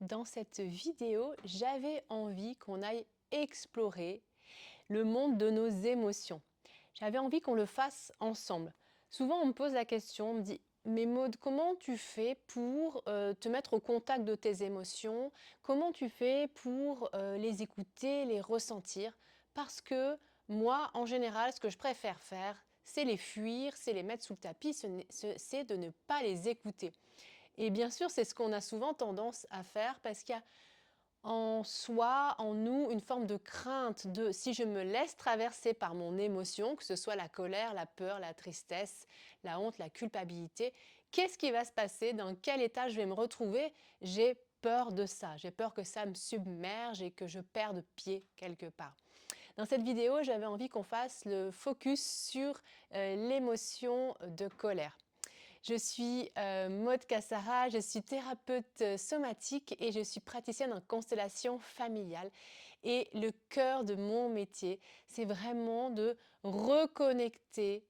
Dans cette vidéo, j'avais envie qu'on aille explorer le monde de nos émotions. J'avais envie qu'on le fasse ensemble. Souvent, on me pose la question, on me dit, mais Maud, comment tu fais pour te mettre au contact de tes émotions? Comment tu fais pour les écouter, les ressentir? Parce que moi, en général, ce que je préfère faire, c'est les fuir, c'est les mettre sous le tapis, c'est de ne pas les écouter. Et bien sûr, c'est ce qu'on a souvent tendance à faire parce qu'il y a en soi, en nous, une forme de crainte de si je me laisse traverser par mon émotion, que ce soit la colère, la peur, la tristesse, la honte, la culpabilité, qu'est-ce qui va se passer? Dans quel état je vais me retrouver? J'ai peur de ça. J'ai peur que ça me submerge et que je perde pied quelque part. Dans cette vidéo, j'avais envie qu'on fasse le focus sur l'émotion de colère. Je suis Maud Kassara, je suis thérapeute somatique et je suis praticienne en constellation familiale. Et le cœur de mon métier, c'est vraiment de reconnecter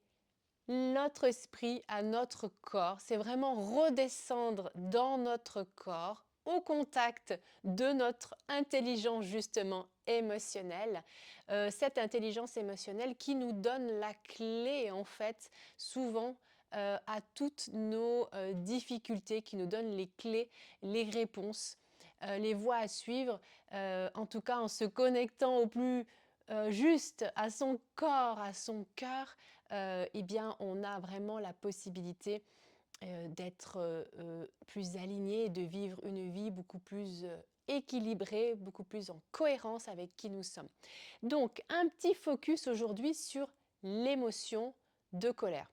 notre esprit à notre corps. C'est vraiment redescendre dans notre corps au contact de notre intelligence justement émotionnelle. Cette intelligence émotionnelle qui nous donne la clé en fait souvent à toutes nos difficultés, qui nous donne les clés, les réponses, les voies à suivre, en tout cas en se connectant au plus juste à son corps, à son cœur, eh bien, on a vraiment la possibilité d'être plus aligné et de vivre une vie beaucoup plus équilibrée, beaucoup plus en cohérence avec qui nous sommes. Donc, un petit focus aujourd'hui sur l'émotion de colère.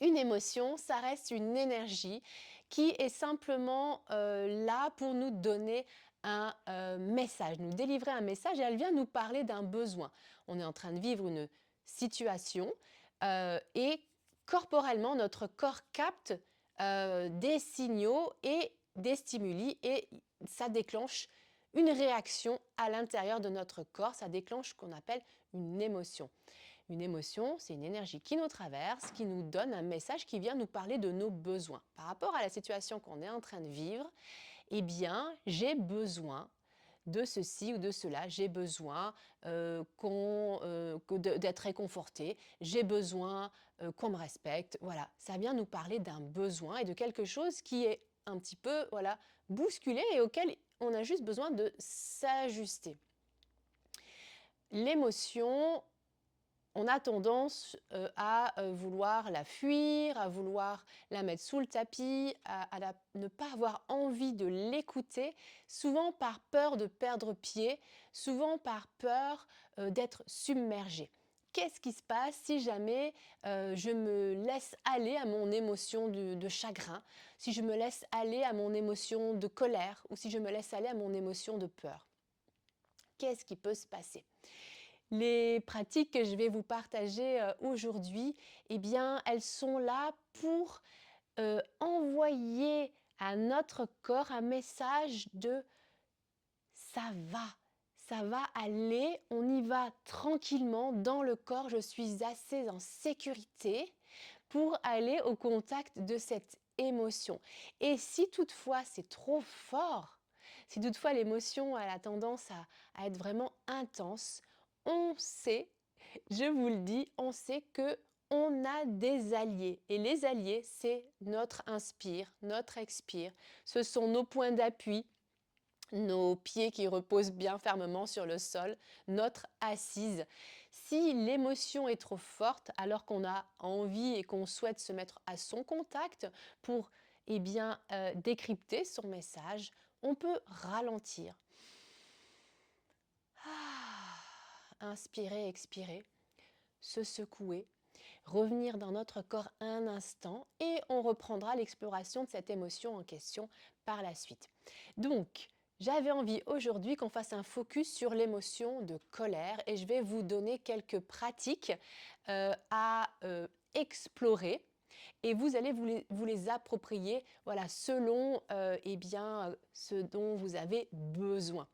Une émotion, ça reste une énergie qui est simplement là pour nous donner un message, nous délivrer un message et elle vient nous parler d'un besoin. On est en train de vivre une situation et corporellement, notre corps capte des signaux et des stimuli et ça déclenche une réaction à l'intérieur de notre corps, ça déclenche ce qu'on appelle une émotion. Une émotion, c'est une énergie qui nous traverse, qui nous donne un message qui vient nous parler de nos besoins. Par rapport à la situation qu'on est en train de vivre, eh bien, j'ai besoin de ceci ou de cela, j'ai besoin d'être réconforté, j'ai besoin qu'on me respecte. Voilà, ça vient nous parler d'un besoin et de quelque chose qui est un petit peu bousculé et auquel on a juste besoin de s'ajuster. L'émotion, on a tendance à vouloir la fuir, à vouloir la mettre sous le tapis, à ne pas avoir envie de l'écouter, souvent par peur de perdre pied, souvent par peur d'être submergé. Qu'est-ce qui se passe si jamais je me laisse aller à mon émotion de chagrin, si je me laisse aller à mon émotion de colère ou si je me laisse aller à mon émotion de peur? Qu'est-ce qui peut se passer? Les pratiques que je vais vous partager aujourd'hui, eh bien, elles sont là pour envoyer à notre corps un message de ça va aller, on y va tranquillement dans le corps, je suis assez en sécurité pour aller au contact de cette émotion. Et si toutefois c'est trop fort, si toutefois l'émotion elle a tendance à être vraiment intense, on sait, je vous le dis, on sait que on a des alliés. Et les alliés, c'est notre inspire, notre expire. Ce sont nos points d'appui, nos pieds qui reposent bien fermement sur le sol, notre assise. Si l'émotion est trop forte alors qu'on a envie et qu'on souhaite se mettre à son contact pour décrypter son message, on peut ralentir. Inspirer, expirer, se secouer, revenir dans notre corps un instant et on reprendra l'exploration de cette émotion en question par la suite. Donc, j'avais envie aujourd'hui qu'on fasse un focus sur l'émotion de colère et je vais vous donner quelques pratiques à explorer et vous allez vous les approprier selon ce dont vous avez besoin.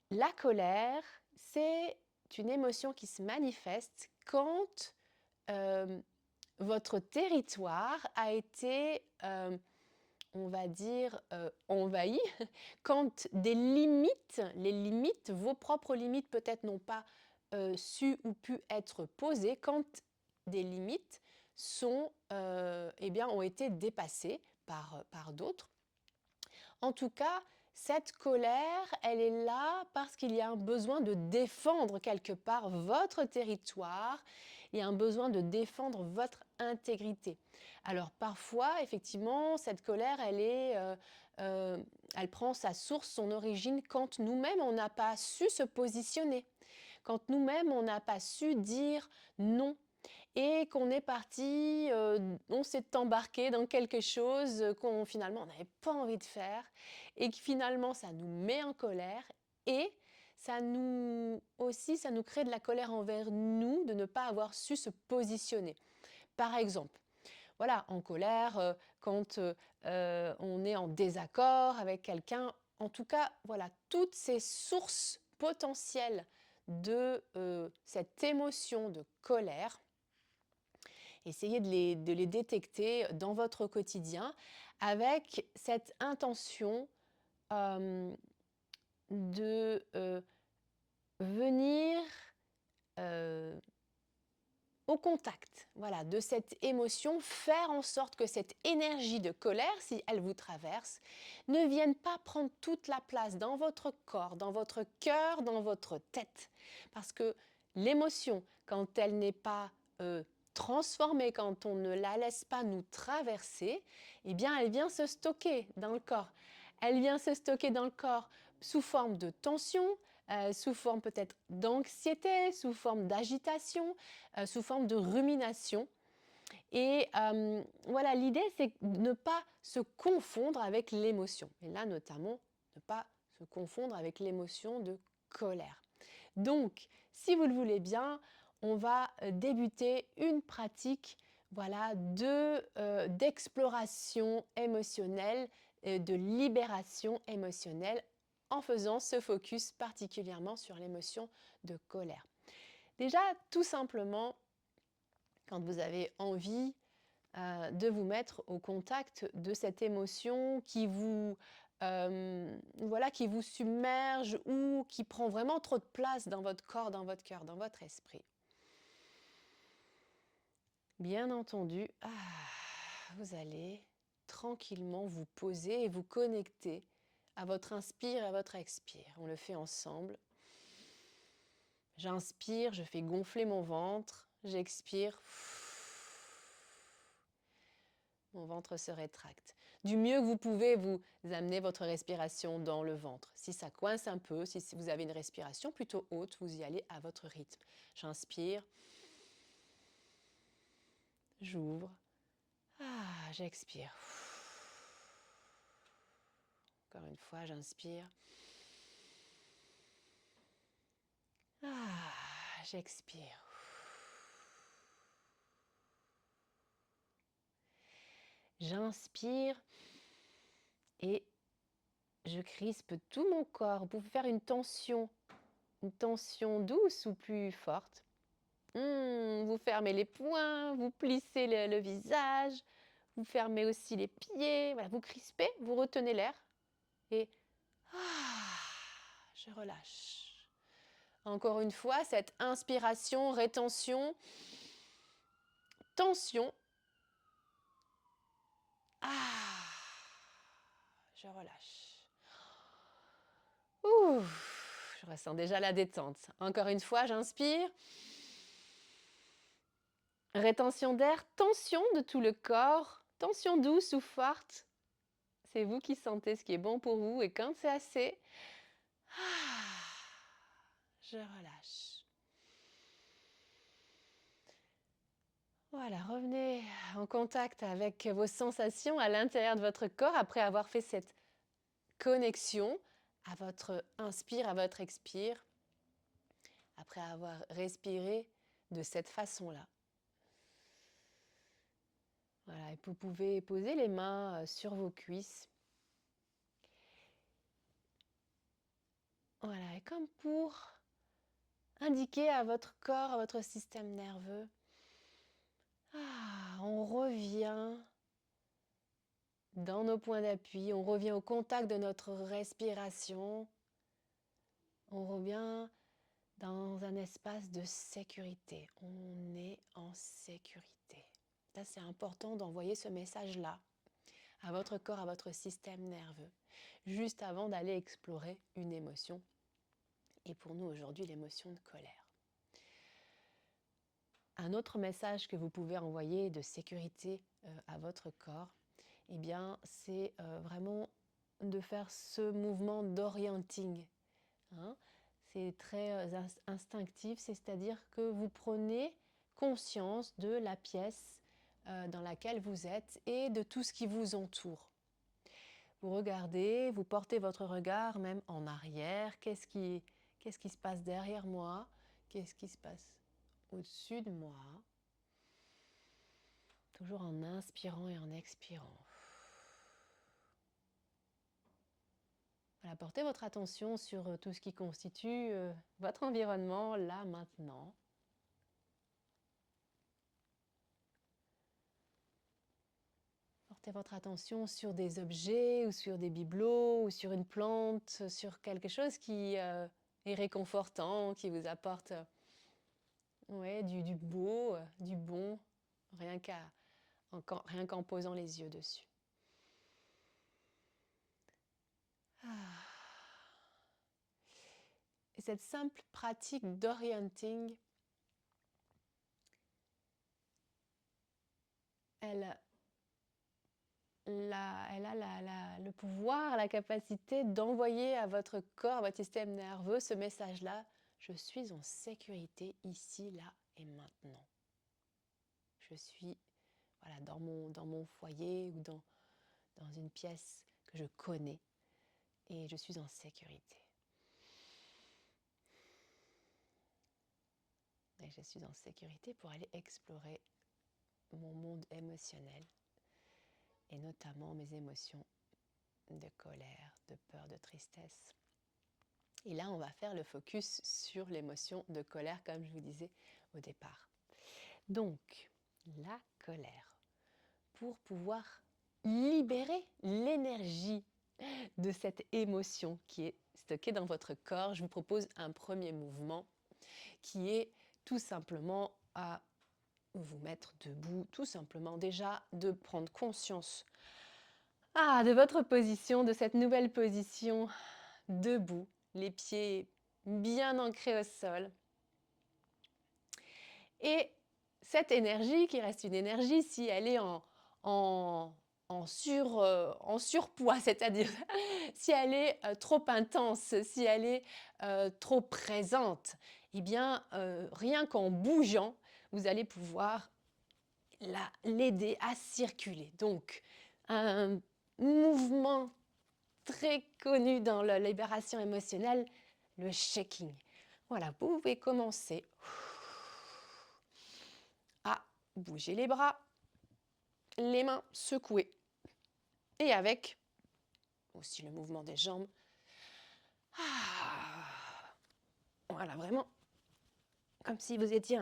La colère, c'est une émotion qui se manifeste quand votre territoire a été on va dire, envahi, quand des limites, les limites, vos propres limites peut-être n'ont pas su ou pu être posées, quand des limites sont, eh bien, ont été dépassées par d'autres. En tout cas, cette colère, elle est là parce qu'il y a un besoin de défendre quelque part votre territoire, il y a un besoin de défendre votre intégrité. Alors parfois, effectivement, cette colère, elle prend sa source, son origine quand nous-mêmes, on n'a pas su se positionner, quand nous-mêmes, on n'a pas su dire non et qu'on est parti, on s'est embarqué dans quelque chose qu'on finalement on n'avait pas envie de faire et que finalement ça nous met en colère et ça nous crée de la colère envers nous de ne pas avoir su se positionner. Par exemple, voilà, en colère, quand on est en désaccord avec quelqu'un, en tout cas, voilà, toutes ces sources potentielles de cette émotion de colère. Essayez de les détecter dans votre quotidien avec cette intention de venir au contact, voilà, de cette émotion, faire en sorte que cette énergie de colère, si elle vous traverse, ne vienne pas prendre toute la place dans votre corps, dans votre cœur, dans votre tête. Parce que l'émotion, quand elle n'est pas transformée, quand on ne la laisse pas nous traverser, eh bien, elle vient se stocker dans le corps. Elle vient se stocker dans le corps sous forme de tension, sous forme peut-être d'anxiété, sous forme d'agitation, sous forme de rumination. Et voilà, l'idée, c'est de ne pas se confondre avec l'émotion. Et là, notamment, ne pas se confondre avec l'émotion de colère. Donc, si vous le voulez bien, on va débuter une pratique voilà, d'exploration émotionnelle, de libération émotionnelle en faisant ce focus particulièrement sur l'émotion de colère. Déjà, tout simplement, quand vous avez envie de vous mettre au contact de cette émotion voilà, qui vous submerge ou qui prend vraiment trop de place dans votre corps, dans votre cœur, dans votre esprit. Bien entendu, vous allez tranquillement vous poser et vous connecter à votre inspire et à votre expire. On le fait ensemble. J'inspire, je fais gonfler mon ventre. J'expire. Mon ventre se rétracte. Du mieux que vous pouvez, vous amenez votre respiration dans le ventre. Si ça coince un peu, si vous avez une respiration plutôt haute, vous y allez à votre rythme. J'inspire. J'ouvre. J'expire. Encore une fois, j'inspire. J'expire. J'inspire et je crispe tout mon corps. Vous pouvez faire une tension douce ou plus forte. Vous fermez les poings, vous plissez le visage, vous fermez aussi les pieds. Voilà, vous crispez, vous retenez l'air et je relâche. Encore une fois, cette inspiration, rétention, tension. Je relâche. Je ressens déjà la détente. Encore une fois, j'inspire. Rétention d'air, tension de tout le corps, tension douce ou forte. C'est vous qui sentez ce qui est bon pour vous et quand c'est assez, je relâche. Voilà, revenez en contact avec vos sensations à l'intérieur de votre corps après avoir fait cette connexion à votre inspire, à votre expire, après avoir respiré de cette façon-là. Voilà, et vous pouvez poser les mains sur vos cuisses. Voilà, et comme pour indiquer à votre corps, à votre système nerveux, on revient dans nos points d'appui, on revient au contact de notre respiration, on revient dans un espace de sécurité. On est en sécurité. Ça, c'est important d'envoyer ce message-là à votre corps, à votre système nerveux, juste avant d'aller explorer une émotion. Et pour nous aujourd'hui, l'émotion de colère. Un autre message que vous pouvez envoyer de sécurité à votre corps, eh bien, c'est vraiment de faire ce mouvement d'orienting. Hein. C'est très instinctif, c'est-à-dire que vous prenez conscience de la pièce dans laquelle vous êtes et de tout ce qui vous entoure. Vous regardez, vous portez votre regard même en arrière. Qu'est-ce qui se passe derrière moi? Qu'est-ce qui se passe au-dessus de moi? Toujours en inspirant et en expirant. Voilà, portez votre attention sur tout ce qui constitue votre environnement, là, maintenant. Portez votre attention sur des objets ou sur des bibelots ou sur une plante, sur quelque chose qui est réconfortant, qui vous apporte du beau, du bon, rien qu'en posant les yeux dessus. Et cette simple pratique d'orienting, elle a le pouvoir, la capacité d'envoyer à votre corps, à votre système nerveux, ce message-là: je suis en sécurité ici, là et maintenant. Je suis dans mon foyer ou dans une pièce que je connais et je suis en sécurité. Et je suis en sécurité pour aller explorer mon monde émotionnel et notamment mes émotions de colère, de peur, de tristesse. Et là, on va faire le focus sur l'émotion de colère, comme je vous disais au départ. Donc, la colère, pour pouvoir libérer l'énergie de cette émotion qui est stockée dans votre corps, je vous propose un premier mouvement qui est tout simplement à vous mettre debout, tout simplement déjà de prendre conscience de votre position, de cette nouvelle position debout, les pieds bien ancrés au sol. Et cette énergie, qui reste une énergie, si elle est en surpoids, c'est-à-dire si elle est trop intense, si elle est trop présente, eh bien, rien qu'en bougeant, vous allez pouvoir l'aider à circuler. Donc, un mouvement très connu dans la libération émotionnelle, le shaking. Voilà, vous pouvez commencer à bouger les bras, les mains secouées. Et avec aussi le mouvement des jambes. Voilà, vraiment comme si vous étiez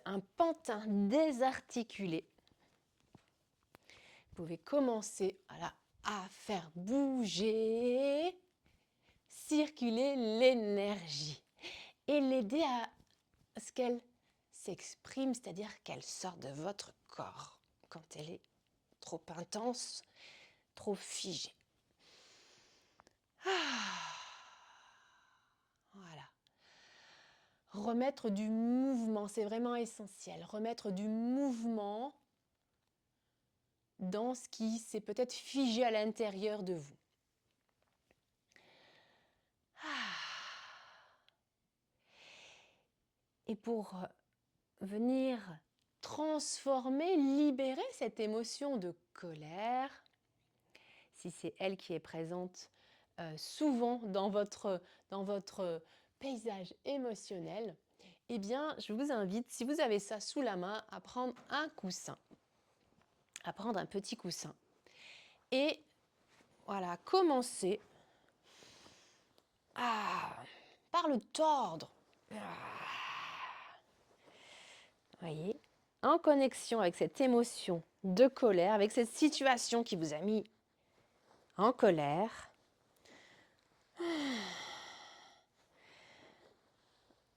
un pantin désarticulé. Vous pouvez commencer à faire bouger, circuler l'énergie et l'aider à ce qu'elle s'exprime, c'est-à-dire qu'elle sort de votre corps quand elle est trop intense, trop figée. Voilà. Remettre du mouvement, c'est vraiment essentiel. Remettre du mouvement dans ce qui s'est peut-être figé à l'intérieur de vous. Et pour venir transformer, libérer cette émotion de colère, si c'est elle qui est présente souvent dans votre paysage émotionnel, eh bien, je vous invite, si vous avez ça sous la main, à prendre un coussin, à prendre un petit coussin et voilà, commencer par le tordre. Voyez, en connexion avec cette émotion de colère, avec cette situation qui vous a mis en colère.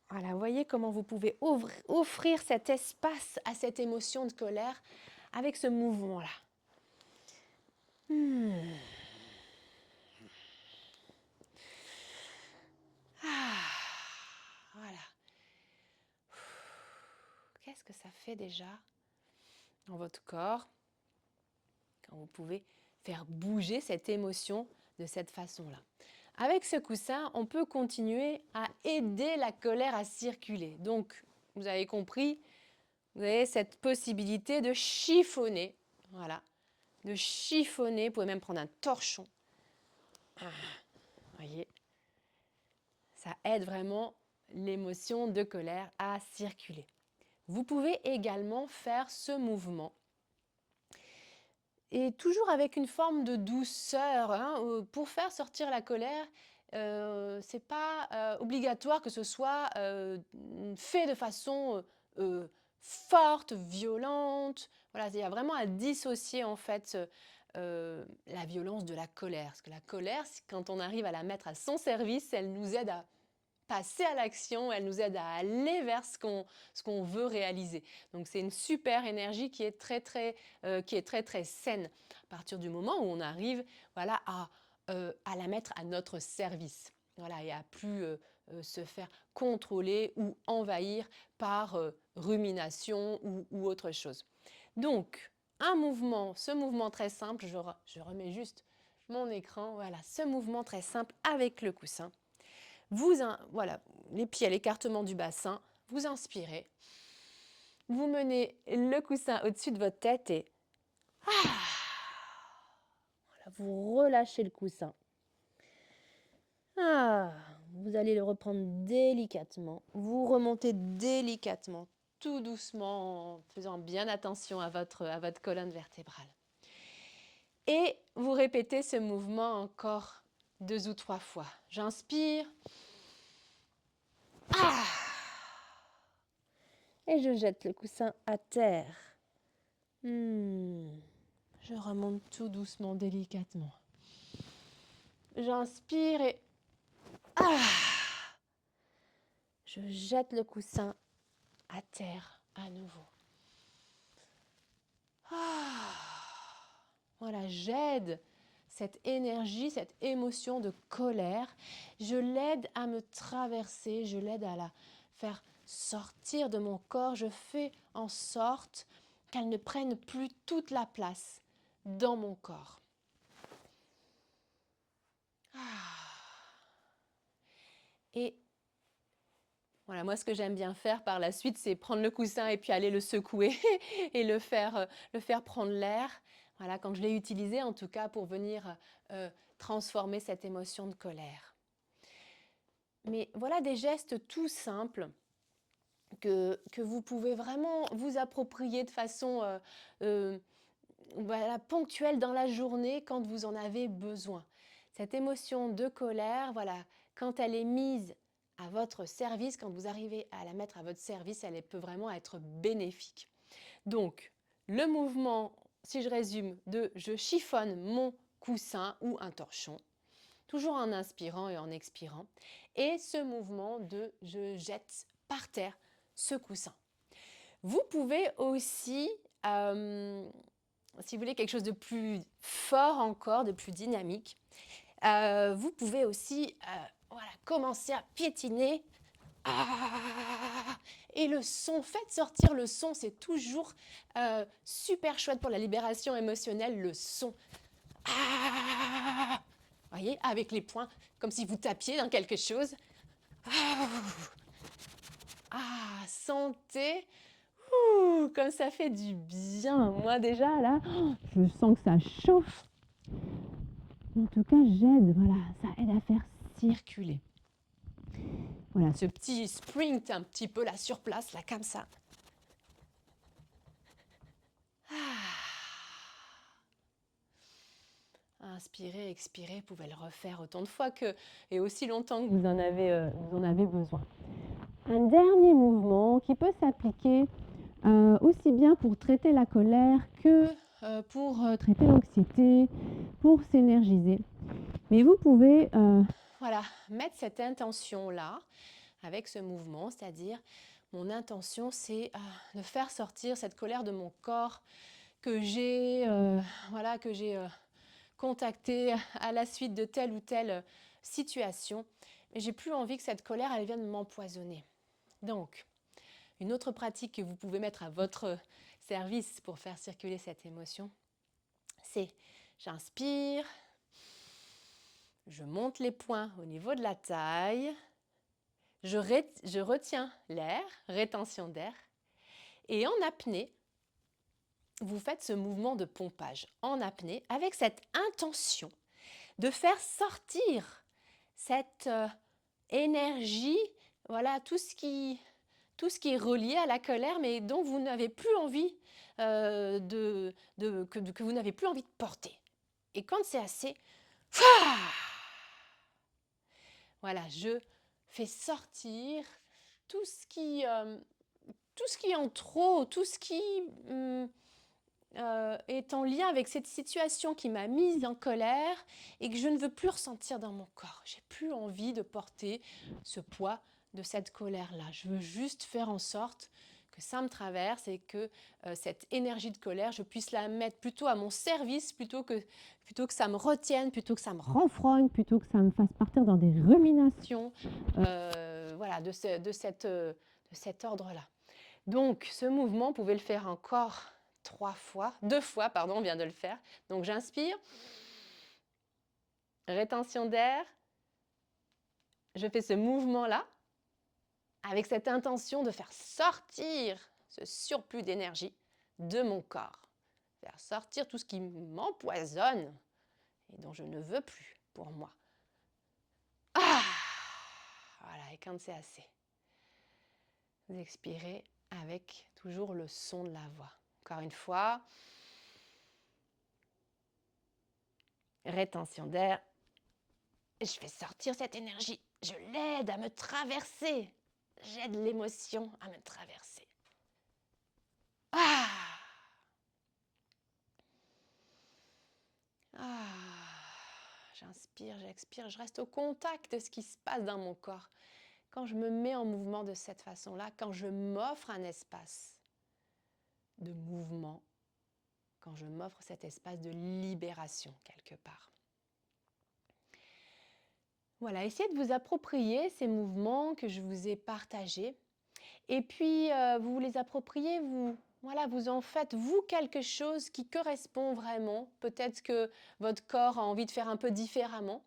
Voilà, voyez comment vous pouvez offrir cet espace à cette émotion de colère avec ce mouvement-là. Voilà. Qu'est-ce que ça fait déjà dans votre corps quand vous pouvez faire bouger cette émotion de cette façon-là? Avec ce coussin, on peut continuer à aider la colère à circuler. Donc, vous avez compris, vous avez cette possibilité de chiffonner. Voilà, de chiffonner. Vous pouvez même prendre un torchon. Voyez, ça aide vraiment l'émotion de colère à circuler. Vous pouvez également faire ce mouvement. Et toujours avec une forme de douceur, hein, pour faire sortir la colère, ce n'est pas obligatoire que ce soit fait de façon forte, violente. Voilà, il y a vraiment à dissocier en fait la violence de la colère. Parce que la colère, quand on arrive à la mettre à son service, elle nous aide à passer à l'action, elle nous aide à aller vers ce qu'on veut réaliser. Donc c'est une super énergie qui est très saine à partir du moment où on arrive voilà, à la mettre à notre service. Voilà, et à plus se faire contrôler ou envahir par rumination ou autre chose. Donc, ce mouvement très simple, je remets juste mon écran, voilà, ce mouvement très simple avec le coussin. Voilà, les pieds à l'écartement du bassin, vous inspirez, vous menez le coussin au-dessus de votre tête et voilà, vous relâchez le coussin. Vous allez le reprendre délicatement, vous remontez délicatement, tout doucement, en faisant bien attention à votre colonne vertébrale. Et vous répétez ce mouvement encore 2 ou 3 fois. J'inspire. Et je jette le coussin à terre. Je remonte tout doucement, délicatement. J'inspire et je jette le coussin à terre à nouveau. Voilà, j'aide cette énergie, cette émotion de colère. Je l'aide à me traverser, je l'aide à la faire sortir de mon corps. Je fais en sorte qu'elle ne prenne plus toute la place dans mon corps. Et voilà, moi ce que j'aime bien faire par la suite, c'est prendre le coussin et puis aller le secouer et le faire prendre l'air. Voilà, quand je l'ai utilisé en tout cas pour venir transformer cette émotion de colère. Mais voilà des gestes tout simples que vous pouvez vraiment vous approprier de façon voilà, ponctuelle dans la journée quand vous en avez besoin. Cette émotion de colère, voilà, quand elle est mise à votre service, quand vous arrivez à la mettre à votre service, elle peut vraiment être bénéfique. Donc, le mouvement, si je résume, de je chiffonne mon coussin ou un torchon, toujours en inspirant et en expirant, et ce mouvement de je jette par terre ce coussin. Vous pouvez aussi, si vous voulez quelque chose de plus fort encore, de plus dynamique, vous pouvez aussi voilà, commencer à piétiner. Et le son, faites sortir le son, c'est toujours super chouette pour la libération émotionnelle, le son. Voyez, avec les poings, comme si vous tapiez dans quelque chose. Sentez, comme ça fait du bien. Moi déjà, là, je sens que ça chauffe. En tout cas, j'aide, voilà, ça aide à faire circuler. Voilà, ce petit sprint un petit peu là sur place, là comme ça. Inspirez, expirez, vous pouvez le refaire autant de fois et aussi longtemps que vous en avez besoin. Un dernier mouvement qui peut s'appliquer aussi bien pour traiter la colère que pour traiter l'anxiété, pour s'énergiser. Mais vous pouvez Voilà, mettre cette intention-là avec ce mouvement, c'est-à-dire mon intention, c'est de faire sortir cette colère de mon corps que j'ai voilà, que j'ai contacté à la suite de telle ou telle situation. Mais j'ai plus envie que cette colère, elle vienne m'empoisonner. Donc, une autre pratique que vous pouvez mettre à votre service pour faire circuler cette émotion, c'est j'inspire, je monte les poings au niveau de la taille, je retiens l'air, rétention d'air, et en apnée, vous faites ce mouvement de pompage en apnée avec cette intention de faire sortir cette énergie, voilà, tout ce qui est relié à la colère, mais dont vous n'avez plus envie que vous n'avez plus envie de porter. Et quand c'est assez, voilà, je fais sortir tout ce qui est en trop, tout ce qui est en lien avec cette situation qui m'a mise en colère et que je ne veux plus ressentir dans mon corps. J'ai plus envie de porter ce poids de cette colère-là. Je veux juste faire en sorte que ça me traverse et que cette énergie de colère, je puisse la mettre plutôt à mon service plutôt que ça me retienne, plutôt que ça me renfrogne, plutôt que ça me fasse partir dans des ruminations. voilà, de cet ordre-là. Donc, ce mouvement, vous pouvez le faire encore 2 fois, pardon, on vient de le faire. Donc, j'inspire, rétention d'air, je fais ce mouvement-là avec cette intention de faire sortir ce surplus d'énergie de mon corps, faire sortir tout ce qui m'empoisonne et dont je ne veux plus pour moi. Ah, voilà, et quand c'est assez, vous expirez avec toujours le son de la voix. Encore une fois, rétention d'air. Je fais sortir cette énergie. Je l'aide à me traverser. J'aide l'émotion à me traverser. Ah, j'inspire, j'expire. Je reste au contact de ce qui se passe dans mon corps. Quand je me mets en mouvement de cette façon-là, quand je m'offre un espace de mouvement, quand je m'offre cet espace de libération quelque part. Voilà, essayez de vous approprier ces mouvements que je vous ai partagés. Et puis, vous vous les appropriez, vous en faites, vous, quelque chose qui correspond vraiment. Peut-être que votre corps a envie de faire un peu différemment.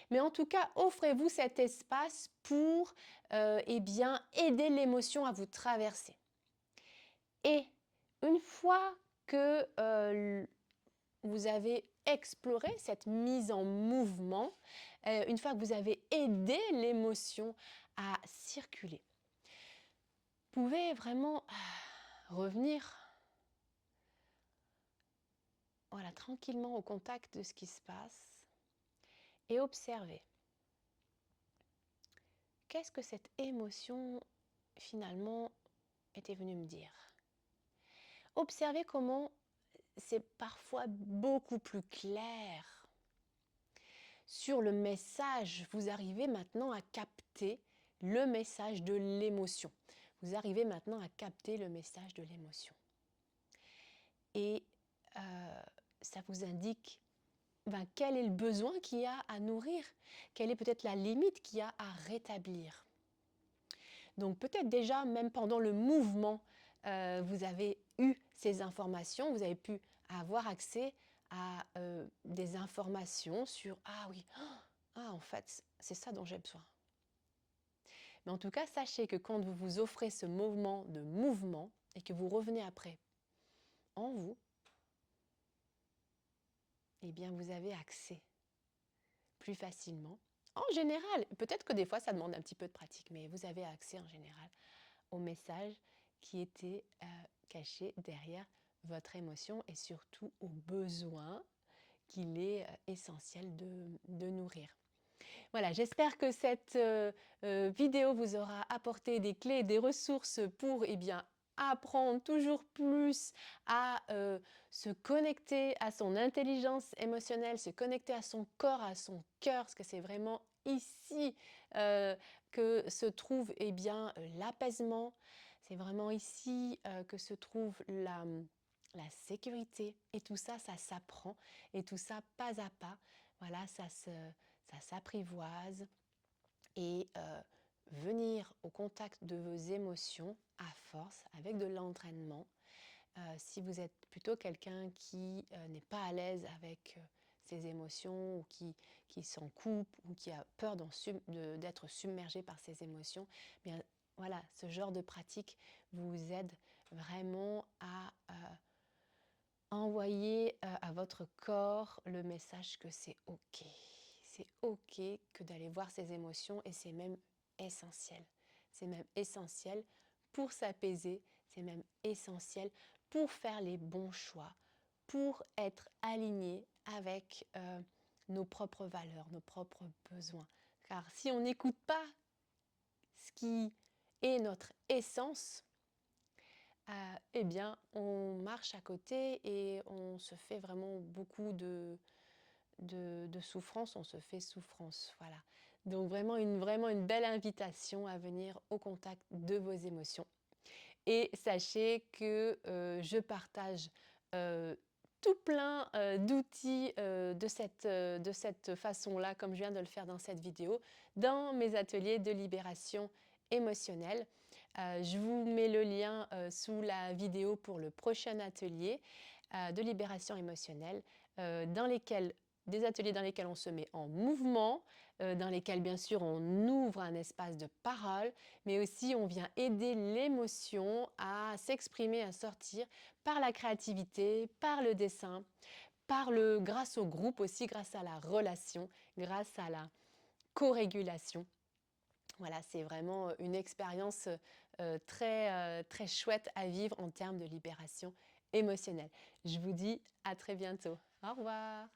Mais en tout cas, offrez-vous cet espace pour eh bien, aider l'émotion à vous traverser. Et une fois que vous avez exploré cette mise en mouvement, une fois que vous avez aidé l'émotion à circuler, vous pouvez vraiment revenir voilà, tranquillement au contact de ce qui se passe et observer. Qu'est-ce que cette émotion finalement était venue me dire? Observez comment c'est parfois beaucoup plus clair sur le message. Vous arrivez maintenant à capter le message de l'émotion. Vous arrivez maintenant à capter le message de l'émotion. Et ça vous indique quel est le besoin qu'il y a à nourrir, quelle est peut-être la limite qu'il y a à rétablir. Donc peut-être déjà, même pendant le mouvement, vous avez eu ces informations, vous avez pu avoir accès à des informations sur « Ah oui, en fait, c'est ça dont j'ai besoin ». Mais en tout cas, sachez que quand vous vous offrez ce mouvement de mouvement et que vous revenez après en vous, eh bien vous avez accès plus facilement. En général, peut-être que des fois ça demande un petit peu de pratique, mais vous avez accès en général au message qui était caché derrière votre émotion et surtout aux besoins qu'il est essentiel de nourrir. Voilà, j'espère que cette vidéo vous aura apporté des clés et des ressources pour apprendre toujours plus à se connecter à son intelligence émotionnelle, se connecter à son corps, à son cœur, parce que c'est vraiment ici que se trouve eh bien, l'apaisement, c'est vraiment ici que se trouve la sécurité. Et tout ça, ça s'apprend. Et tout ça, pas à pas, voilà, ça s'apprivoise. Et venir au contact de vos émotions à force, avec de l'entraînement. Si vous êtes plutôt quelqu'un qui n'est pas à l'aise avec ses émotions ou qui s'en coupe ou qui a peur d'être submergé par ses émotions, bien voilà, ce genre de pratique vous aide vraiment à envoyer à votre corps le message que c'est OK. C'est OK que d'aller voir ses émotions et c'est même essentiel. C'est même essentiel pour s'apaiser, c'est même essentiel pour faire les bons choix, pour être aligné avec nos propres valeurs, nos propres besoins. Car si on n'écoute pas ce qui est notre essence, eh bien, on marche à côté et on se fait vraiment beaucoup de souffrance, on se fait souffrance, voilà. Donc vraiment une belle invitation à venir au contact de vos émotions. Et sachez que je partage tout plein d'outils de cette façon-là, comme je viens de le faire dans cette vidéo, dans mes ateliers de libération émotionnelle. Je vous mets le lien sous la vidéo pour le prochain atelier de libération émotionnelle, des ateliers dans lesquels on se met en mouvement, dans lesquels bien sûr on ouvre un espace de parole, mais aussi on vient aider l'émotion à s'exprimer, à sortir par la créativité, par le dessin, grâce au groupe aussi, grâce à la relation, grâce à la co-régulation. Voilà, c'est vraiment une expérience très chouette à vivre en termes de libération émotionnelle. Je vous dis à très bientôt. Au revoir.